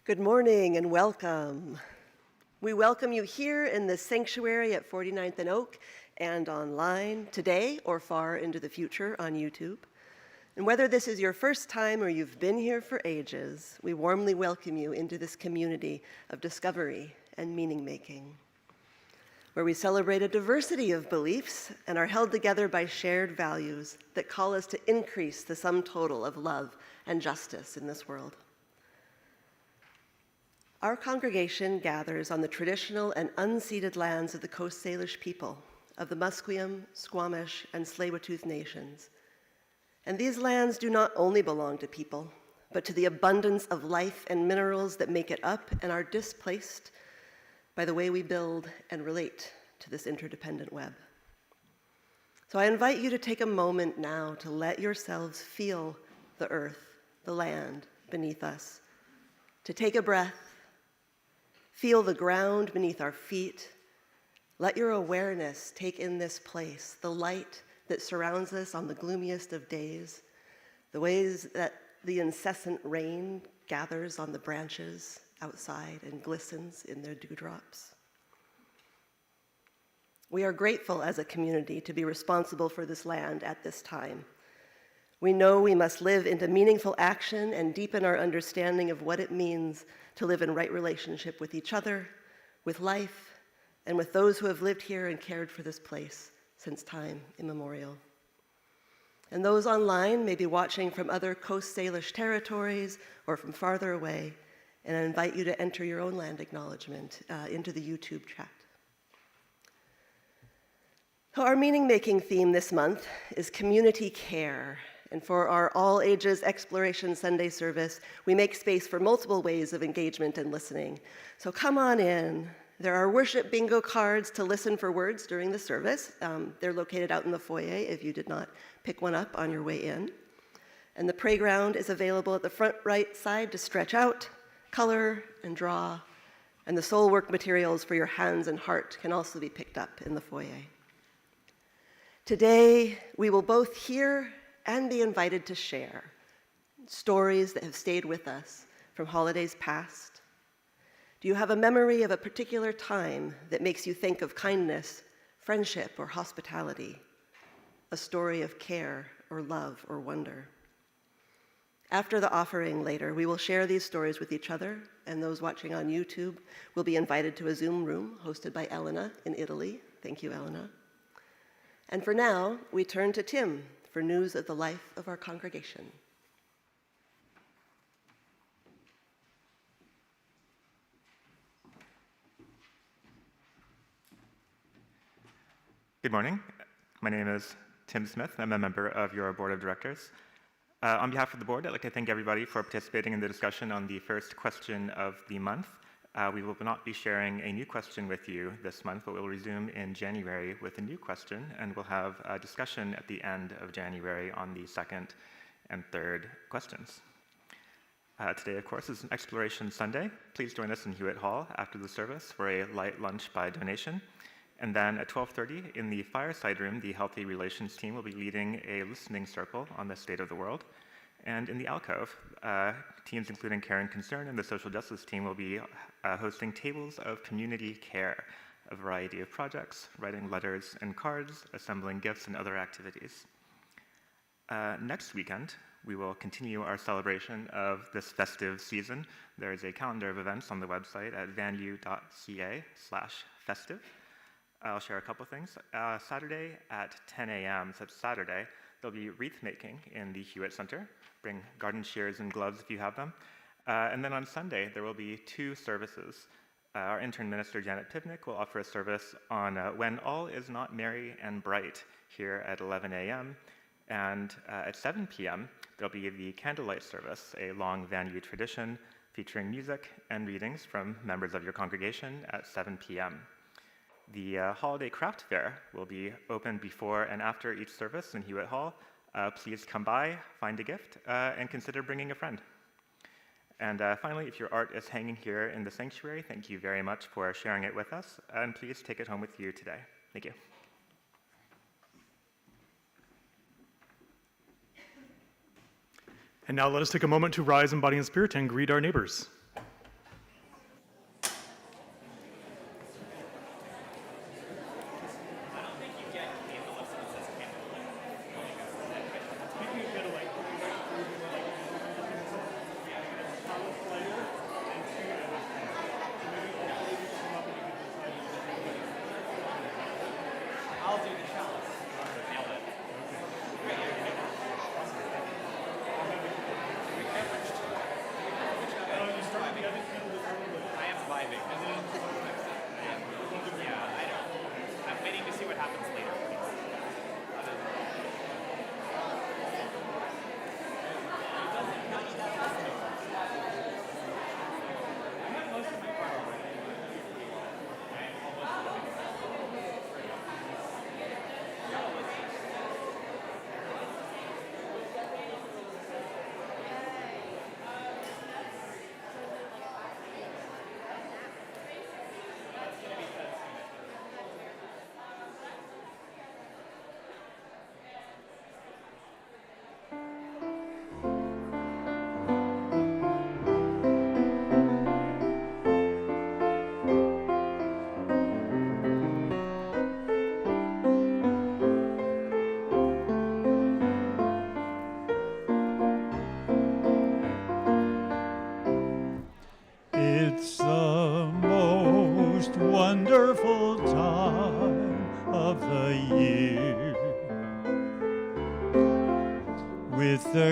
Good morning and welcome. We welcome you here in the sanctuary at 49th and Oak and online today or far into the future on YouTube. And whether this is your first time or you've been here for ages, we warmly welcome you into this community of discovery and meaning making, where we celebrate a diversity of beliefs and are held together by shared values that call us to increase the sum total of love and justice in this world. Our congregation gathers on the traditional and unceded lands of the Coast Salish people, of the Musqueam, Squamish, and Tsleil-Waututh nations. And these lands do not only belong to people, but to the abundance of life and minerals that make it up and are displaced by the way we build and relate to this interdependent web. So I invite you to take a moment now to let yourselves feel the earth, the land beneath us, to take a breath. Feel the ground beneath our feet. Let your awareness take in this place, the light that surrounds us on the gloomiest of days, the ways that the incessant rain gathers on the branches outside and glistens in their dewdrops. We are grateful as a community to be responsible for this land at this time. We know we must live into meaningful action and deepen our understanding of what it means to live in right relationship with each other, with life, and with those who have lived here and cared for this place since time immemorial. And those online may be watching from other Coast Salish territories or from farther away, and I invite you to enter your own land acknowledgement into the YouTube chat. Our meaning-making theme this month is community care. And for our All Ages Exploration Sunday service, we make space for multiple ways of engagement and listening. So come on in. There are worship bingo cards to listen for words during the service. They're located out in the foyer if you did not pick one up on your way in. And the playground is available at the front right side to stretch out, color, and draw. And the soul work materials for your hands and heart can also be picked up in the foyer. Today, we will both hear and be invited to share stories that have stayed with us from holidays past. Do you have a memory of a particular time that makes you think of kindness, friendship, or hospitality? A story of care or love or wonder? After the offering later, we will share these stories with each other, and those watching on YouTube will be invited to a Zoom room hosted by Elena in Italy. Thank you, Elena. And for now, we turn to Tim for news of the life of our congregation. Good morning. My name is Tim Smith. I'm a member of your board of directors. On behalf of the board, I'd like to thank everybody for participating in the discussion on the first question of the month. We will not be sharing a new question with you this month, but we'll resume in January with a new question, and we'll have a discussion at the end of January on the second and third questions. Today, of course, is an Exploration Sunday. Please join us in Hewitt Hall after the service for a light lunch by donation. And then at 12:30 in the fireside room, the Healthy Relations team will be leading a listening circle on the state of the world. And in the alcove, teams including Care and Concern and the Social Justice team will be hosting tables of community care, a variety of projects, writing letters and cards, assembling gifts, and other activities. Next weekend, we will continue our celebration of this festive season. There is a calendar of events on the website at vanu.ca/festive. I'll share a couple things. Saturday at 10 a.m., so it's Saturday, there'll be wreath making in the Hewitt Center. Bring garden shears and gloves if you have them. And then on Sunday, there will be two services. Our intern minister, Janet Pivnik, will offer a service on When All Is Not Merry and Bright here at 11 a.m. And at 7 p.m., there'll be the candlelight service, a long Vanu tradition featuring music and readings from members of your congregation at 7 p.m. The holiday craft fair will be open before and after each service in Hewitt Hall. Please come by, find a gift, and consider bringing a friend. And finally, if your art is hanging here in the sanctuary, thank you very much for sharing it with us, and please take it home with you today. Thank you. And now let us take a moment to rise in body and spirit and greet our neighbors.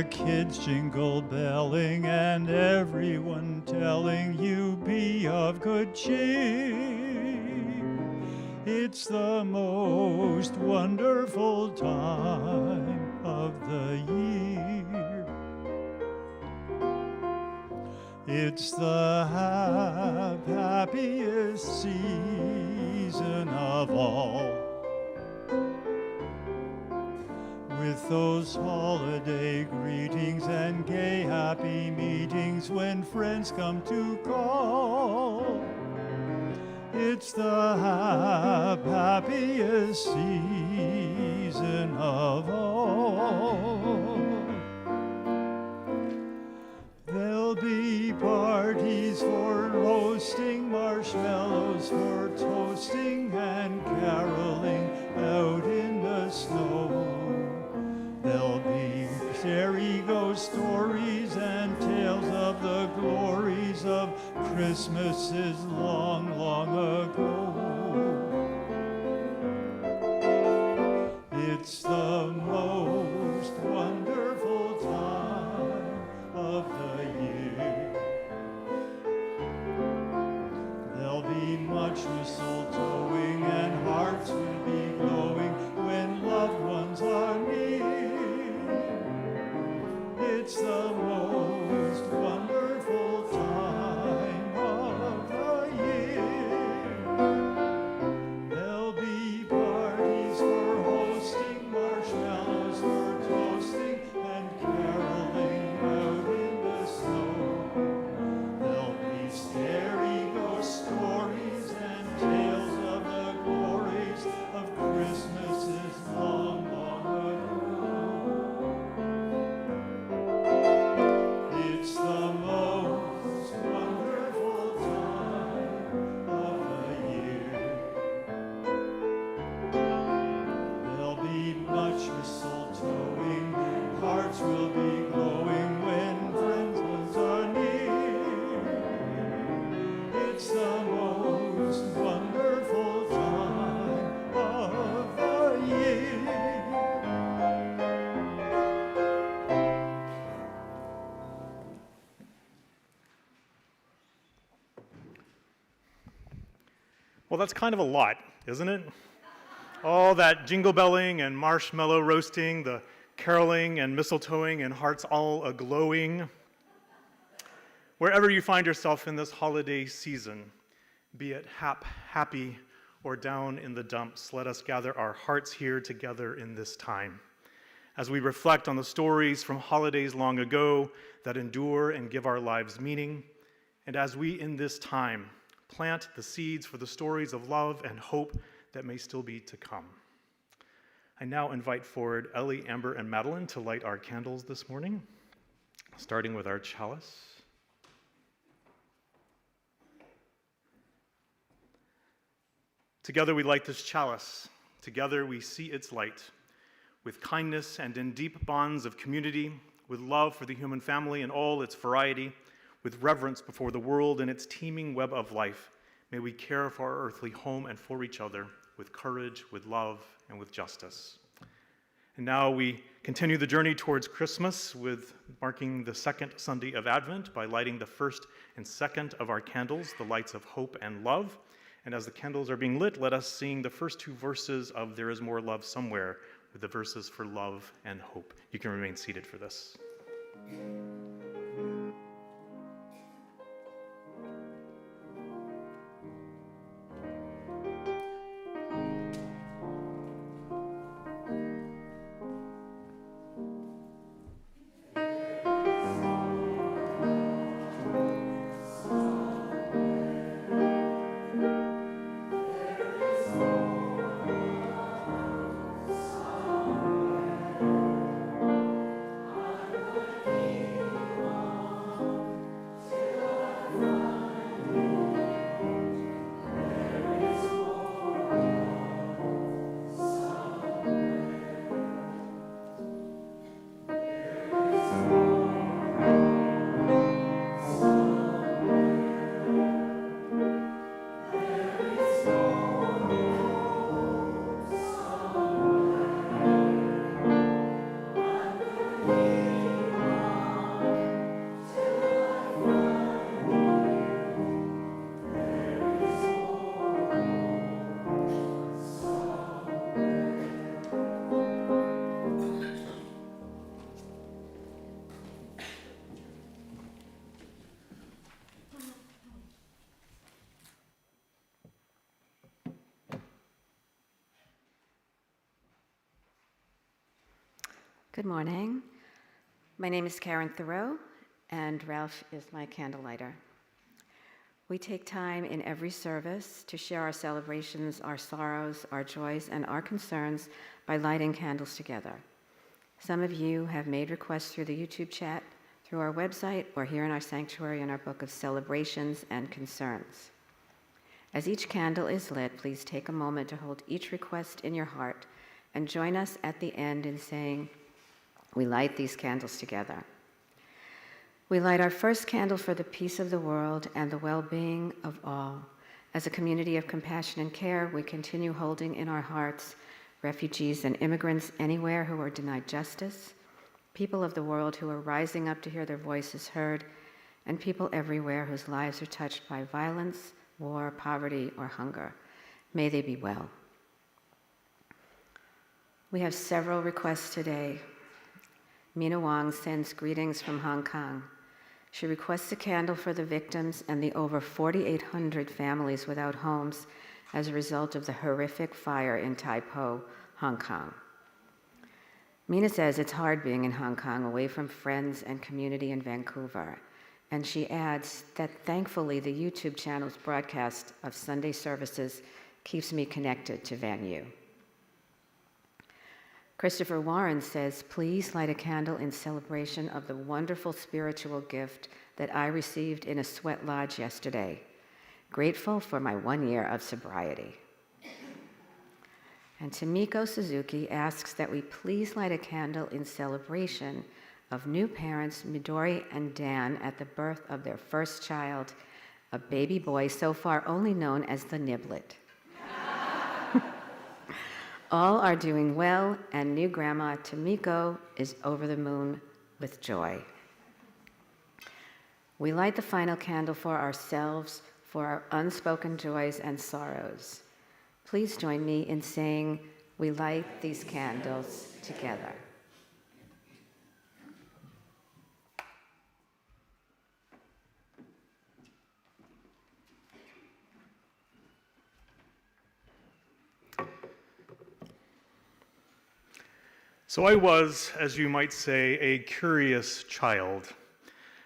the kids jingle belling and everyone telling you be of good cheer. It's the most wonderful time of the year. It's the happiest season of all. With those holiday greetings and gay happy meetings when friends come to call. It's the happiest season of all. There'll be parties for roasting, marshmallows for toasting, and caroling out in the snow. There'll be fairy ghost stories and tales of the glories of Christmases long, long ago. It's the most wonderful time of the year. There'll be much mistletoeing and hearts will be glowing when loved ones are near. It's the most wonderful time of the year. There'll be parties for hosting, marshmallows for toasting, and caroling out in the snow. There'll be scary ghost stories and tales of the glories of Christmases long, long ago. It's the most wonderful time of the year. There'll be much mistletoeing, hearts will be glowing when friends are near. It's the most wonderful time of the year. Well, that's kind of a lot, isn't it? All that jingle belling and marshmallow roasting, the caroling and mistletoeing and hearts all a-glowing. Wherever you find yourself in this holiday season, be it happy or down in the dumps, let us gather our hearts here together in this time as we reflect on the stories from holidays long ago that endure and give our lives meaning, and as we in this time plant the seeds for the stories of love and hope that may still be to come. I now invite forward Ellie, Amber, and Madeline to light our candles this morning, starting with our chalice. Together we light this chalice. Together we see its light. With kindness and in deep bonds of community, with love for the human family and all its variety, with reverence before the world and its teeming web of life, may we care for our earthly home and for each other with courage, with love, and with justice. And now we continue the journey towards Christmas with marking the second Sunday of Advent by lighting the first and second of our candles, the lights of hope and love. And as the candles are being lit, let us sing the first two verses of There Is More Love Somewhere, with the verses for love and hope. You can remain seated for this. Good morning. My name is Karen Thoreau, and Ralph is my candle lighter. We take time in every service to share our celebrations, our sorrows, our joys, and our concerns by lighting candles together. Some of you have made requests through the YouTube chat, through our website, or here in our sanctuary in our book of celebrations and concerns. As each candle is lit, please take a moment to hold each request in your heart and join us at the end in saying, "We light these candles together." We light our first candle for the peace of the world and the well-being of all. As a community of compassion and care, we continue holding in our hearts refugees and immigrants anywhere who are denied justice, people of the world who are rising up to hear their voices heard, and people everywhere whose lives are touched by violence, war, poverty, or hunger. May they be well. We have several requests today. Mina Wang sends greetings from Hong Kong. She requests a candle for the victims and the over 4,800 families without homes as a result of the horrific fire in Tai Po, Hong Kong. Mina says it's hard being in Hong Kong, away from friends and community in Vancouver. And she adds that thankfully the YouTube channel's broadcast of Sunday services keeps me connected to Van Yu. Christopher Warren says, "Please light a candle in celebration of the wonderful spiritual gift that I received in a sweat lodge yesterday. Grateful for my 1 year of sobriety." And Tomiko Suzuki asks that we please light a candle in celebration of new parents Midori and Dan at the birth of their first child, a baby boy so far only known as the Niblet. All are doing well, and new grandma Tomiko is over the moon with joy. We light the final candle for ourselves, for our unspoken joys and sorrows. Please join me in saying, "We light these candles together." So I was, as you might say, a curious child.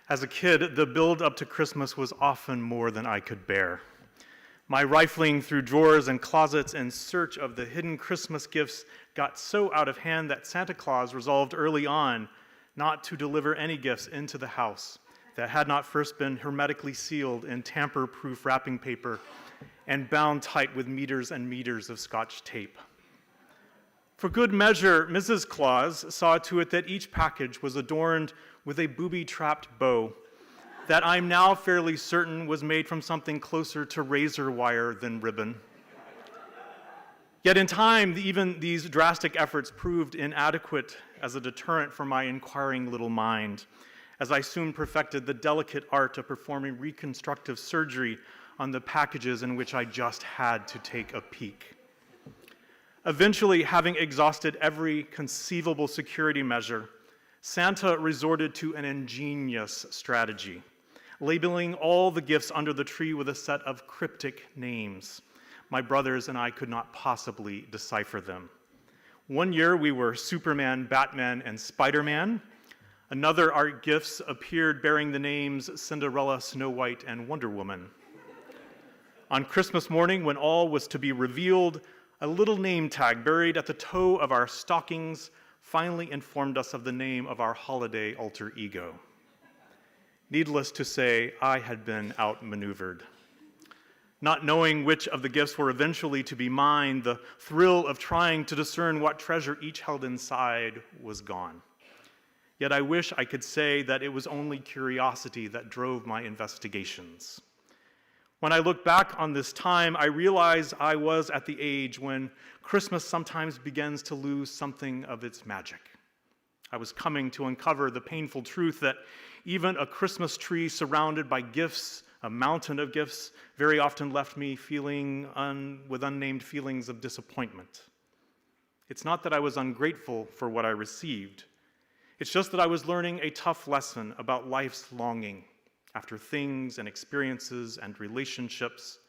As a kid, the build up to Christmas was often more than I could bear. My rifling through drawers and closets in search of the hidden Christmas gifts got so out of hand that Santa Claus resolved early on not to deliver any gifts into the house that had not first been hermetically sealed in tamper-proof wrapping paper and bound tight with meters and meters of Scotch tape. For good measure, Mrs. Claus saw to it that each package was adorned with a booby-trapped bow that I'm now fairly certain was made from something closer to razor wire than ribbon. Yet in time, even these drastic efforts proved inadequate as a deterrent for my inquiring little mind, as I soon perfected the delicate art of performing reconstructive surgery on the packages in which I just had to take a peek. Eventually, having exhausted every conceivable security measure, Santa resorted to an ingenious strategy, labeling all the gifts under the tree with a set of cryptic names. My brothers and I could not possibly decipher them. One year, we were Superman, Batman, and Spider-Man. Another, our gifts appeared bearing the names Cinderella, Snow White, and Wonder Woman. On Christmas morning, when all was to be revealed, a little name tag buried at the toe of our stockings finally informed us of the name of our holiday alter ego. Needless to say, I had been outmaneuvered. Not knowing which of the gifts were eventually to be mine, the thrill of trying to discern what treasure each held inside was gone. Yet I wish I could say that it was only curiosity that drove my investigations. When I look back on this time, I realize I was at the age when Christmas sometimes begins to lose something of its magic. I was coming to uncover the painful truth that even a Christmas tree surrounded by gifts, a mountain of gifts, very often left me feeling with unnamed feelings of disappointment. It's not that I was ungrateful for what I received. It's just that I was learning a tough lesson about life's longing after things and experiences and relationships,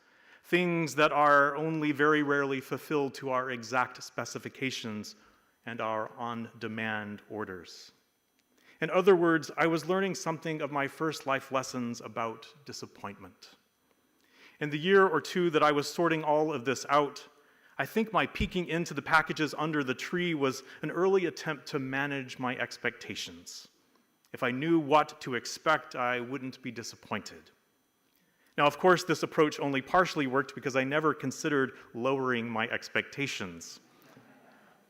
things that are only very rarely fulfilled to our exact specifications and our on-demand orders. In other words, I was learning something of my first life lessons about disappointment. In the year or two that I was sorting all of this out, I think my peeking into the packages under the tree was an early attempt to manage my expectations. If I knew what to expect, I wouldn't be disappointed. Now, of course, this approach only partially worked because I never considered lowering my expectations.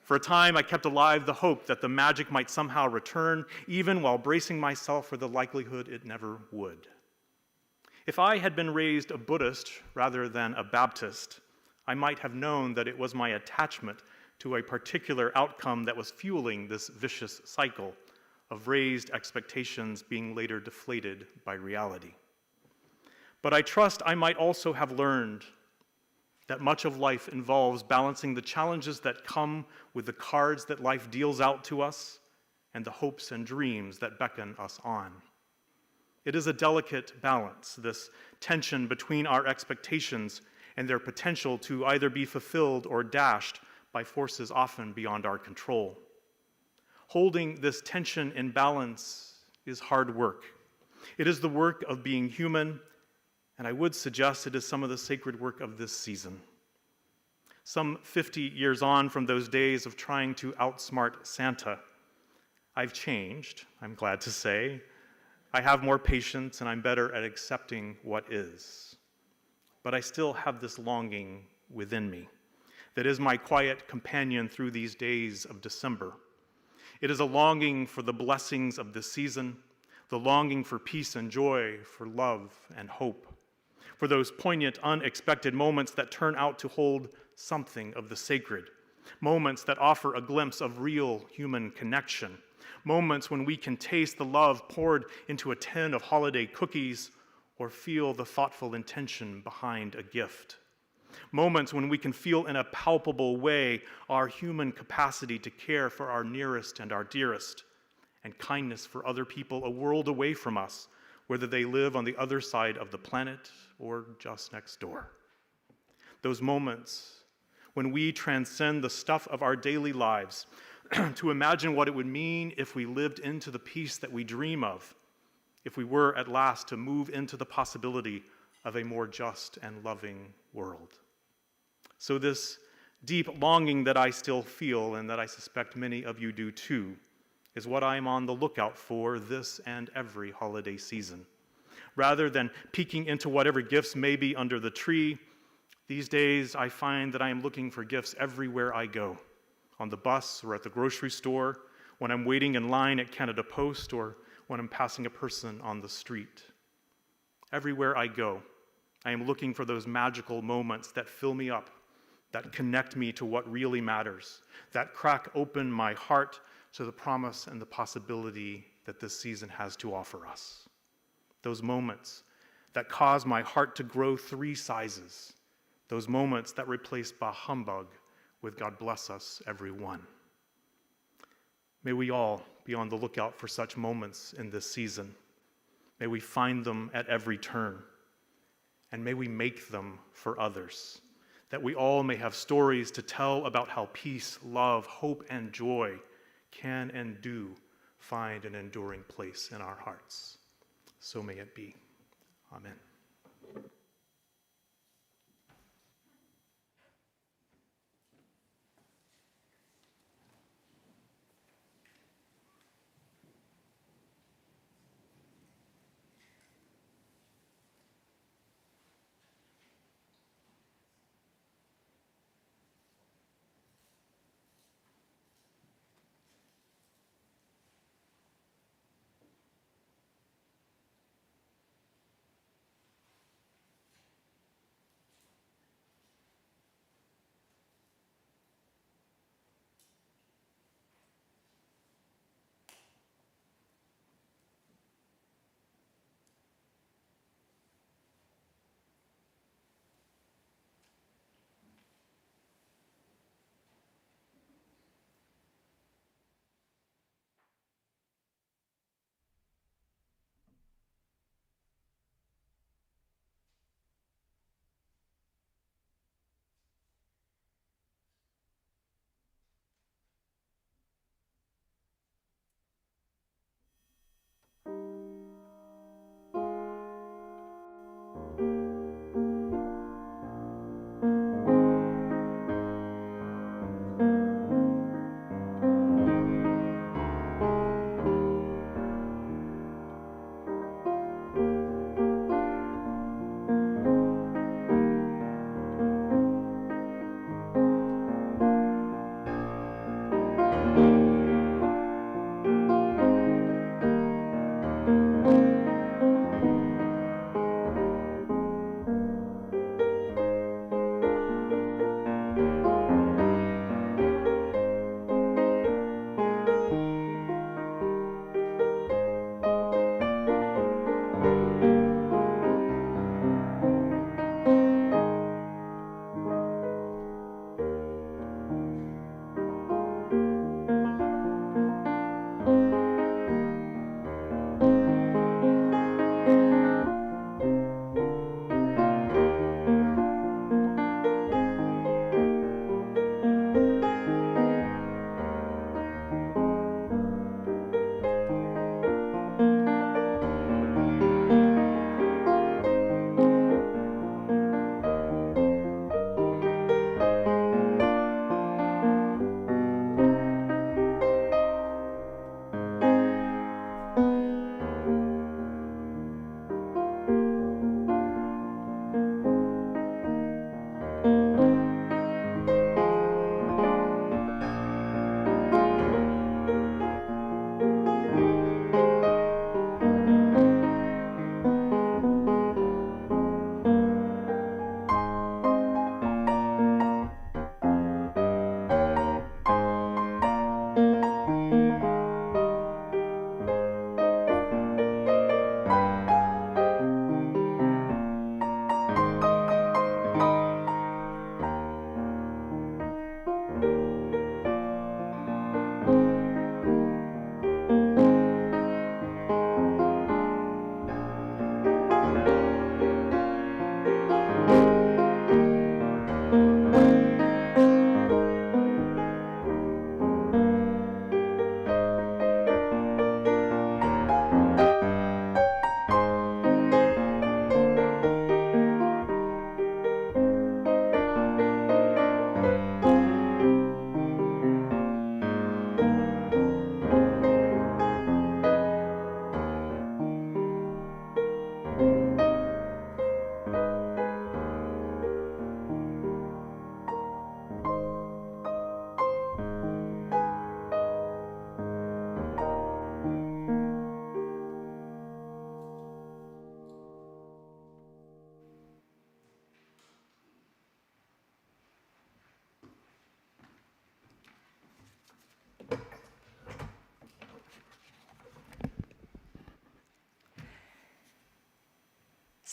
For a time, I kept alive the hope that the magic might somehow return, even while bracing myself for the likelihood it never would. If I had been raised a Buddhist rather than a Baptist, I might have known that it was my attachment to a particular outcome that was fueling this vicious cycle of raised expectations being later deflated by reality. But I trust I might also have learned that much of life involves balancing the challenges that come with the cards that life deals out to us and the hopes and dreams that beckon us on. It is a delicate balance, this tension between our expectations and their potential to either be fulfilled or dashed by forces often beyond our control. Holding this tension in balance is hard work. It is the work of being human, and I would suggest it is some of the sacred work of this season. Some 50 years on from those days of trying to outsmart Santa, I've changed, I'm glad to say. I have more patience and I'm better at accepting what is. But I still have this longing within me that is my quiet companion through these days of December. It is a longing for the blessings of this season, the longing for peace and joy, for love and hope, for those poignant, unexpected moments that turn out to hold something of the sacred, moments that offer a glimpse of real human connection, moments when we can taste the love poured into a tin of holiday cookies or feel the thoughtful intention behind a gift, moments when we can feel in a palpable way our human capacity to care for our nearest and our dearest, and kindness for other people a world away from us, whether they live on the other side of the planet or just next door. Those moments when we transcend the stuff of our daily lives to imagine what it would mean if we lived into the peace that we dream of, if we were at last to move into the possibility of a more just and loving world. So this deep longing that I still feel, and that I suspect many of you do too, is what I am on the lookout for this and every holiday season. Rather than peeking into whatever gifts may be under the tree, these days I find that I am looking for gifts everywhere I go, on the bus or at the grocery store, when I'm waiting in line at Canada Post, or when I'm passing a person on the street. Everywhere I go, I am looking for those magical moments that fill me up, that connect me to what really matters, that crack open my heart to the promise and the possibility that this season has to offer us. Those moments that cause my heart to grow 3 sizes, those moments that replace bah humbug with God bless us, everyone. May we all be on the lookout for such moments in this season. May we find them at every turn, and may we make them for others, that we all may have stories to tell about how peace, love, hope, and joy can and do find an enduring place in our hearts. So may it be. Amen.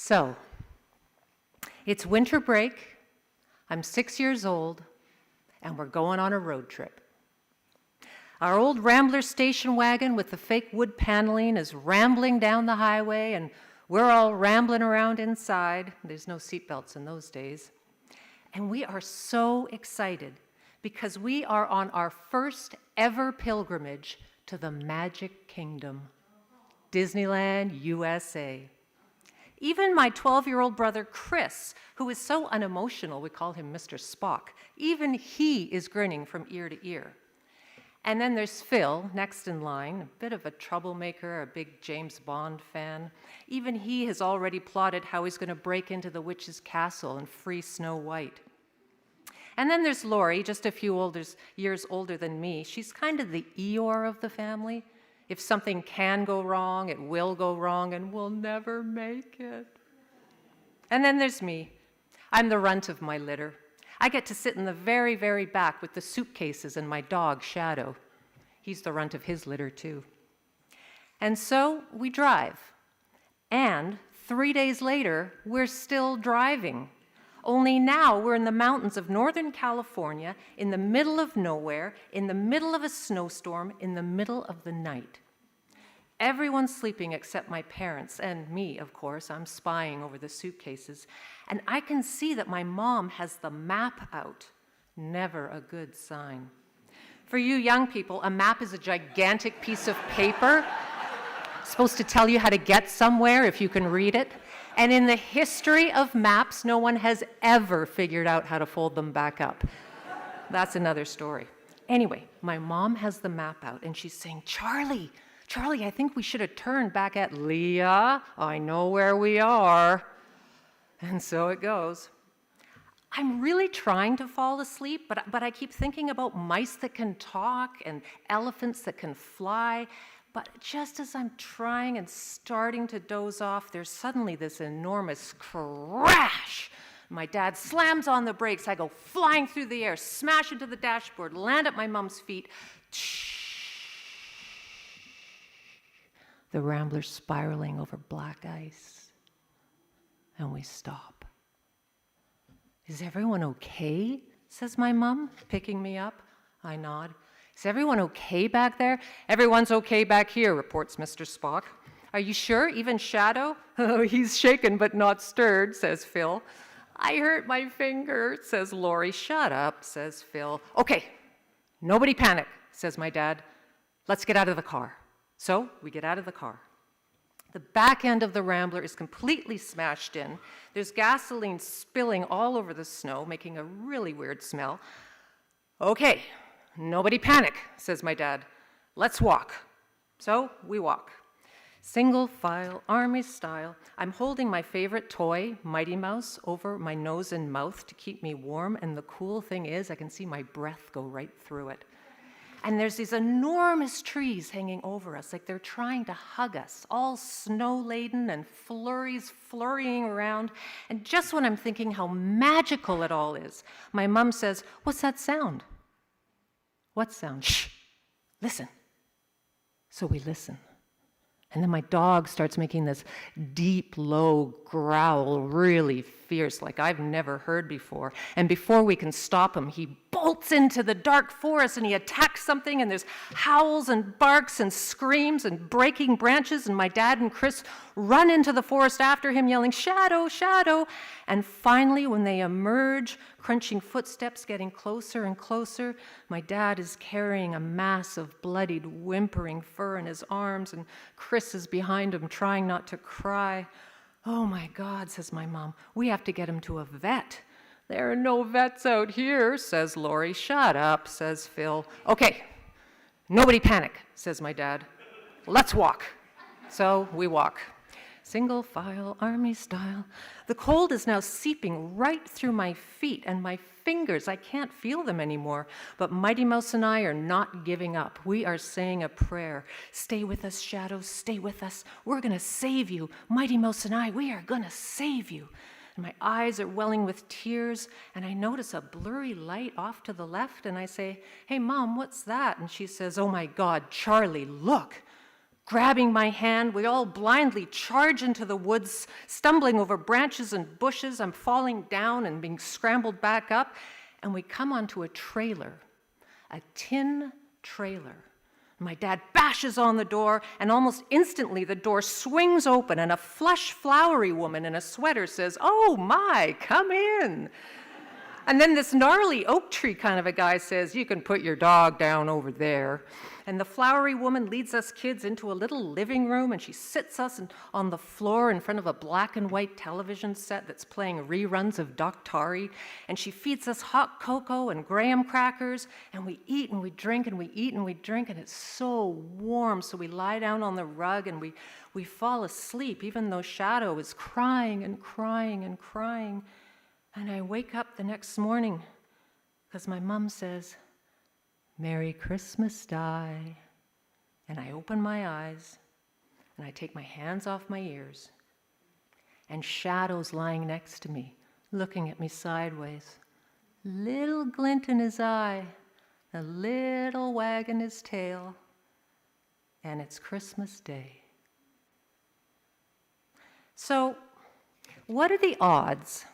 So, it's winter break, I'm 6 years old, and we're going on a road trip. Our old Rambler station wagon with the fake wood paneling is rambling down the highway, and we're all rambling around inside. There's no seatbelts in those days. And we are so excited because we are on our first ever pilgrimage to the Magic Kingdom, Disneyland, USA. Even my 12-year-old brother, Chris, who is so unemotional, we call him Mr. Spock, even he is grinning from ear to ear. And then there's Phil, next in line, a bit of a troublemaker, a big James Bond fan. Even he has already plotted how he's going to break into the witch's castle and free Snow White. And then there's Lori, just a few years older than me. She's kind of the Eeyore of the family. If something can go wrong, it will go wrong, and we'll never make it. And then there's me. I'm the runt of my litter. I get to sit in the very, very back with the suitcases and my dog, Shadow. He's the runt of his litter, too. And so we drive. And 3 days later, we're still driving. Only now we're in the mountains of Northern California, in the middle of nowhere, in the middle of a snowstorm, in the middle of the night. Everyone's sleeping except my parents, and me, of course. I'm spying over the suitcases. And I can see that my mom has the map out. Never a good sign. For you young people, a map is a gigantic piece of paper, supposed to tell you how to get somewhere if you can read it. And in the history of maps, no one has ever figured out how to fold them back up. That's another story. Anyway, my mom has the map out, and she's saying, Charlie, I think we should have turned back at Leah. I know where we are. And so it goes. I'm really trying to fall asleep, but I keep thinking about mice that can talk and elephants that can fly. But just as I'm trying and starting to doze off, there's suddenly this enormous crash. My dad slams on the brakes. I go flying through the air, smash into the dashboard, land at my mom's feet. The Rambler's spiraling over black ice. And we stop. Is everyone okay? Says my mom, picking me up. I nod. Is everyone okay back there? Everyone's okay back here, reports Mr. Spock. Are you sure? Even Shadow? Oh, he's shaken but not stirred, says Phil. I hurt my finger, says Lori. Shut up, says Phil. Okay, nobody panic, says my dad. Let's get out of the car. So we get out of the car. The back end of the Rambler is completely smashed in. There's gasoline spilling all over the snow, making a really weird smell. Okay, nobody panic, says my dad. Let's walk. So we walk. Single file, army style. I'm holding my favorite toy, Mighty Mouse, over my nose and mouth to keep me warm, and the cool thing is I can see my breath go right through it. And there's these enormous trees hanging over us, like they're trying to hug us, all snow-laden and flurries flurrying around. And just when I'm thinking how magical it all is, my mom says, "What's that sound?" What sound? Shh, listen. So we listen. And then my dog starts making this deep, low growl, really fierce, like I've never heard before. And before we can stop him, he bolts into the dark forest and he attacks something, and there's howls and barks and screams and breaking branches, and my dad and Chris run into the forest after him, yelling, "Shadow, Shadow!" And finally, when they emerge, crunching footsteps getting closer and closer, my dad is carrying a mass of bloodied, whimpering fur in his arms, and Chris is behind him, trying not to cry. "Oh my God," says my mom, "we have to get him to a vet." "There are no vets out here," says Lori. "Shut up," says Phil. "Okay, nobody panic," says my dad. "Let's walk." So we walk. Single file, army style. The cold is now seeping right through my feet and my fingers. I can't feel them anymore. But Mighty Mouse and I are not giving up. We are saying a prayer. "Stay with us, Shadow, stay with us. We're going to save you. Mighty Mouse and I, we are going to save you." And my eyes are welling with tears, and I notice a blurry light off to the left, and I say, "Hey, Mom, what's that?" And she says, "Oh my God, Charlie, look." Grabbing my hand, we all blindly charge into the woods, stumbling over branches and bushes. I'm falling down and being scrambled back up, and we come onto a trailer, a tin trailer. My dad bashes on the door, and almost instantly the door swings open, and a flush, flowery woman in a sweater says, "Oh my, come in." And then this gnarly oak tree kind of a guy says, "You can put your dog down over there." And the flowery woman leads us kids into a little living room, and she sits us on the floor in front of a black and white television set that's playing reruns of Daktari. And she feeds us hot cocoa and graham crackers, and we eat and we drink and we eat and we drink, and it's so warm. So we lie down on the rug and we fall asleep, even though Shadow is crying and crying and crying. And I wake up the next morning because my mom says, "Merry Christmas, Di." And I open my eyes and I take my hands off my ears, and Shadow's lying next to me, looking at me sideways. Little glint in his eye, a little wag in his tail, and it's Christmas Day. So, what are the odds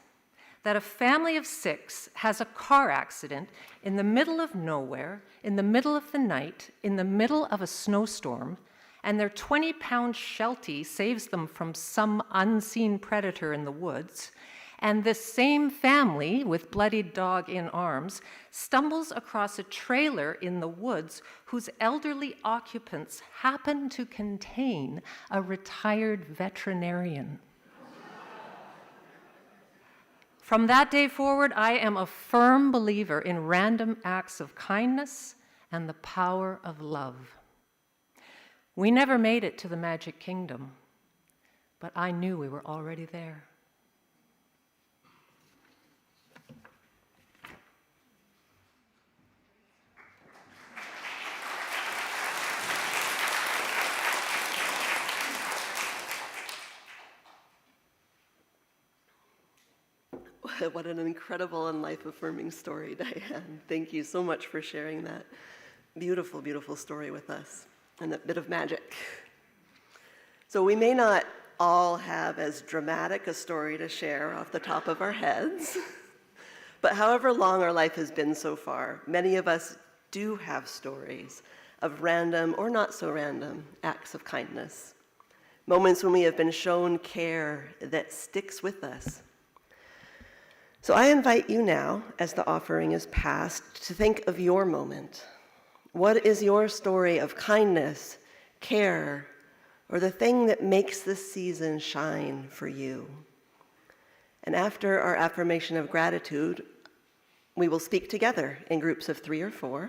that a family of 6 has a car accident in the middle of nowhere, in the middle of the night, in the middle of a snowstorm, and their 20-pound Sheltie saves them from some unseen predator in the woods, and this same family, with bloodied dog in arms, stumbles across a trailer in the woods whose elderly occupants happen to contain a retired veterinarian? From that day forward, I am a firm believer in random acts of kindness and the power of love. We never made it to the Magic Kingdom, but I knew we were already there. What an incredible and life-affirming story, Diane. Thank you so much for sharing that beautiful, beautiful story with us and that bit of magic. So we may not all have as dramatic a story to share off the top of our heads, but however long our life has been so far, many of us do have stories of random or not so random acts of kindness, moments when we have been shown care that sticks with us. So I invite you now, as the offering is passed, to think of your moment. What is your story of kindness, care, or the thing that makes this season shine for you? And after our affirmation of gratitude, we will speak together in groups of 3 or 4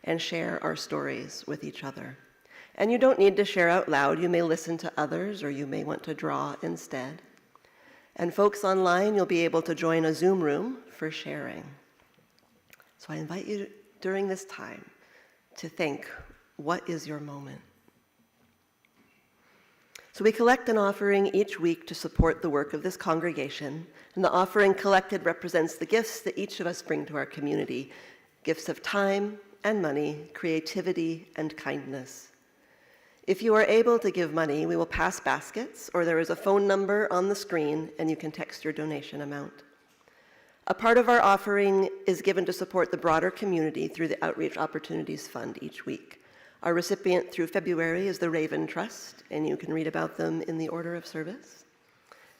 and share our stories with each other. And you don't need to share out loud. You may listen to others, or you may want to draw instead. And folks online, you'll be able to join a Zoom room for sharing. So I invite you during this time to think, what is your moment? So we collect an offering each week to support the work of this congregation, and the offering collected represents the gifts that each of us bring to our community, gifts of time and money, creativity and kindness. If you are able to give money, we will pass baskets, or there is a phone number on the screen, and you can text your donation amount. A part of our offering is given to support the broader community through the Outreach Opportunities Fund each week. Our recipient through February is the Raven Trust, and you can read about them in the order of service.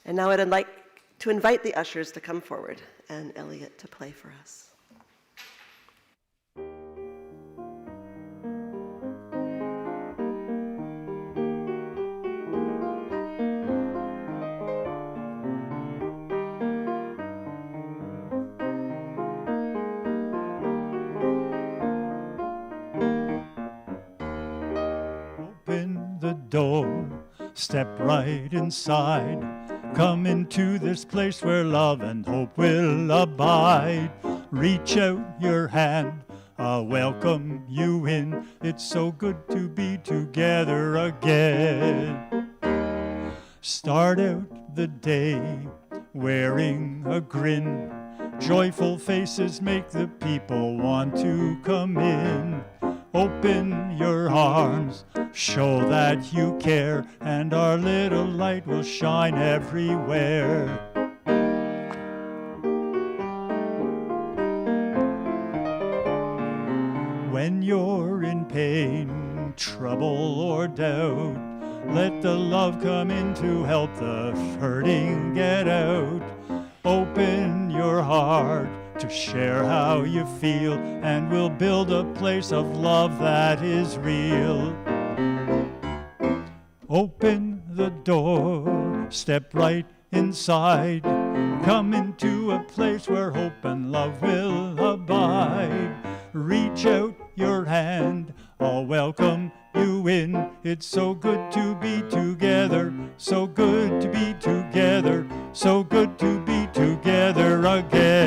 And now I'd like to invite the ushers to come forward and Elliot to play for us. Door, step right inside. Come into this place where love and hope will abide. Reach out your hand, I'll welcome you in. It's so good to be together again. Start out the day wearing a grin. Joyful faces make the people want to come in. Open your arms, show that you care, and our little light will shine everywhere. When you're in pain, trouble, or doubt, let the love come in to help the hurting get out. Open your heart to share how you feel, and we'll build a place of love that is real. Open the door, step right inside. Come into a place where hope and love will abide. Reach out your hand, I'll welcome you in. It's so good to be together, so good to be together, so good to be together again.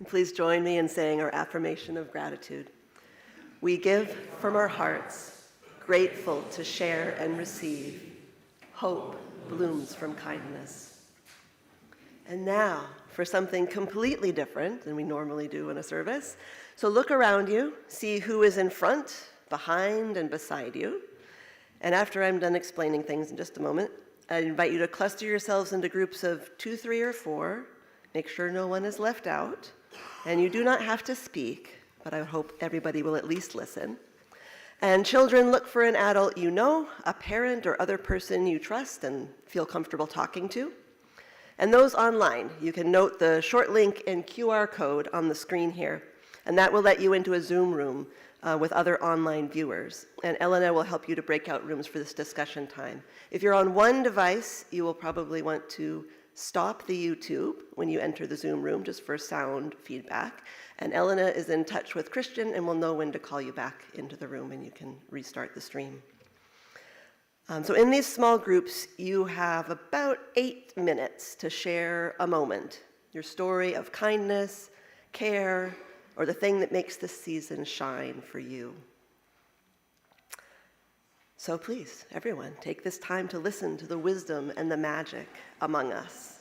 Please join me in saying our affirmation of gratitude. We give from our hearts, grateful to share and receive. Hope blooms from kindness. And now for something completely different than we normally do in a service. So look around you, see who is in front, behind, and beside you. And after I'm done explaining things in just a moment, I invite you to cluster yourselves into groups of 2, 3, or 4. Make sure no one is left out. And you do not have to speak, but I hope everybody will at least listen. And children, look for an adult you know, a parent or other person you trust and feel comfortable talking to. And those online, you can note the short link and QR code on the screen here, and that will let you into a Zoom room with other online viewers. And Elena will help you to break out rooms for this discussion time. If you're on one device, you will probably want to stop the YouTube when you enter the Zoom room, just for sound feedback. And Elena is in touch with Kiersten and will know when to call you back into the room, and you can restart the stream. So in these small groups, you have about 8 minutes to share a moment, your story of kindness, care, or the thing that makes this season shine for you. So please, everyone, take this time to listen to the wisdom and the magic among us.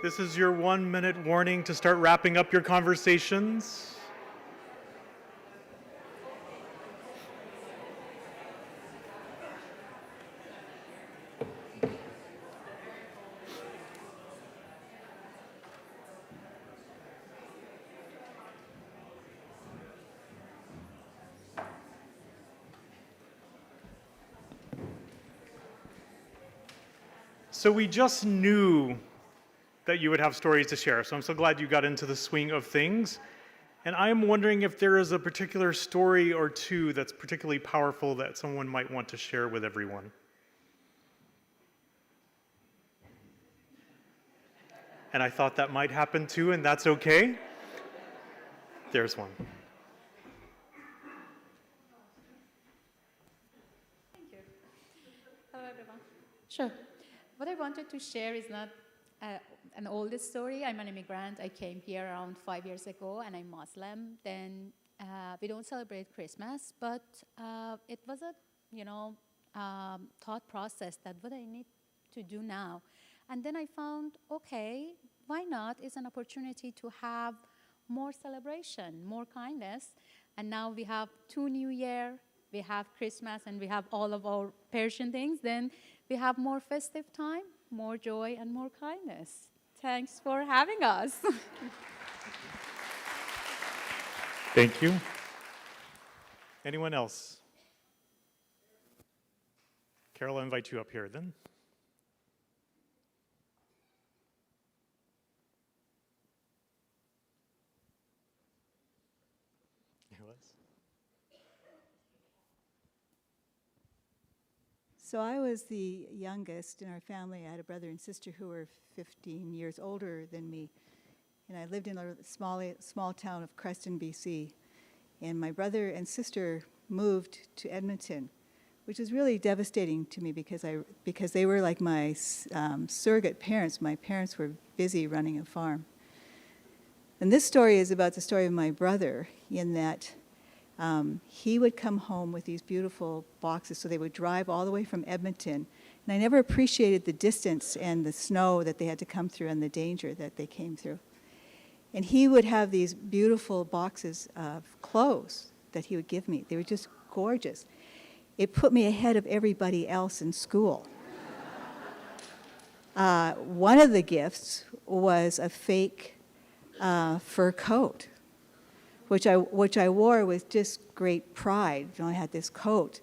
This is your 1-minute warning to start wrapping up your conversations. So we just knew that you would have stories to share, so I'm so glad you got into the swing of things. And I'm wondering if there is a particular story or two that's particularly powerful that someone might want to share with everyone. And I thought that might happen too, and that's okay. There's one. Thank you. Hello, everyone. Sure. What I wanted to share is not an old story. I'm an immigrant. I came here around 5 years ago, and I'm Muslim. Then we don't celebrate Christmas, but it was a, thought process that what I need to do now. And then I found, okay, why not? It's an opportunity to have more celebration, more kindness. And now we have 2 New Year, we have Christmas, and we have all of our Persian things. Then we have more festive time, more joy, and more kindness. Thanks for having us. Thank you. Anyone else? Carol, I'll invite you up here then. So I was the youngest in our family. I had a brother and sister who were 15 years older than me. And I lived in a small town of Kiersten, BC. And my brother and sister moved to Edmonton, which was really devastating to me because they were like my surrogate parents. My parents were busy running a farm. And this story is about the story of my brother in that he would come home with these beautiful boxes, so they would drive all the way from Edmonton. And I never appreciated the distance and the snow that they had to come through and the danger that they came through. And he would have these beautiful boxes of clothes that he would give me. They were just gorgeous. It put me ahead of everybody else in school. One of the gifts was a fake fur coat, which I wore with just great pride. I had this coat.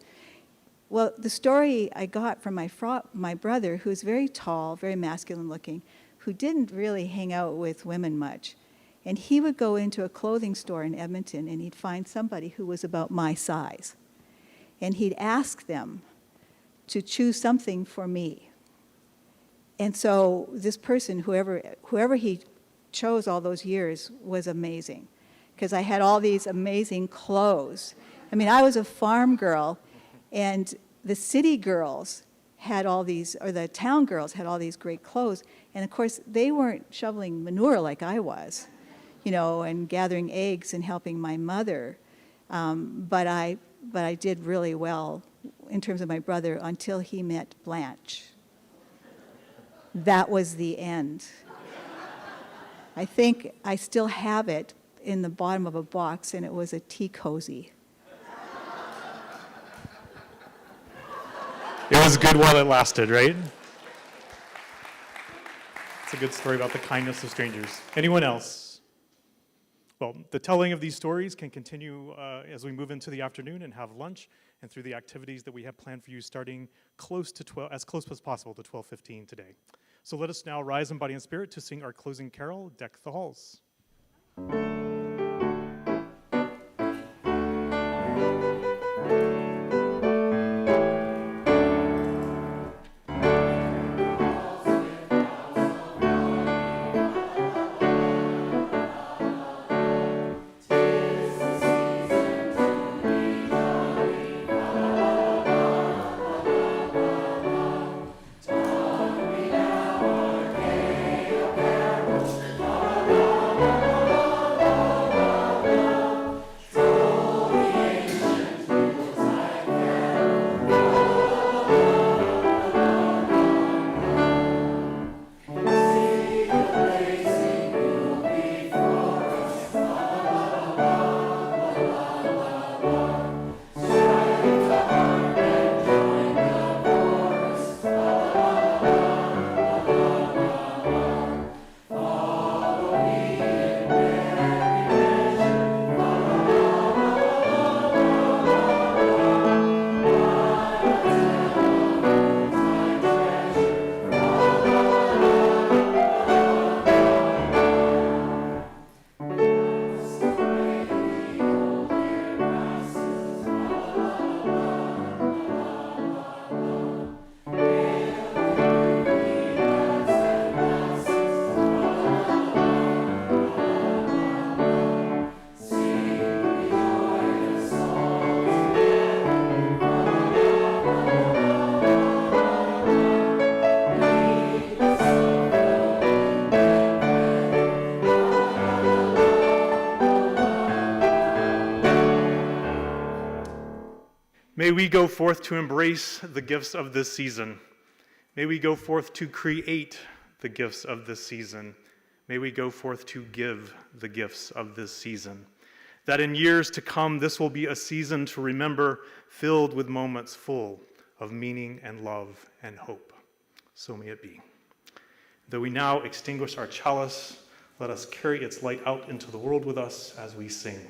Well, the story I got from my brother, who's very tall, very masculine looking, who didn't really hang out with women much. And he would go into a clothing store in Edmonton and he'd find somebody who was about my size. And he'd ask them to choose something for me. And so this person, whoever he chose all those years, was amazing. Because I had all these amazing clothes. I mean, I was a farm girl, and the city girls had all these, or the town girls had all these great clothes. And of course, they weren't shoveling manure like I was, and gathering eggs and helping my mother. But I did really well in terms of my brother until he met Blanche. That was the end. I think I still have it in the bottom of a box, and it was a tea cozy. It was good while it lasted, right? It's a good story about the kindness of strangers. Anyone else? Well, the telling of these stories can continue as we move into the afternoon and have lunch, and through the activities that we have planned for you starting as close as possible to 12:15 today. So let us now rise in body and spirit to sing our closing carol, Deck the Halls. May we go forth to embrace the gifts of this season. May we go forth to create the gifts of this season. May we go forth to give the gifts of this season. That in years to come, this will be a season to remember, filled with moments full of meaning and love and hope. So may it be. Though we now extinguish our chalice, let us carry its light out into the world with us as we sing.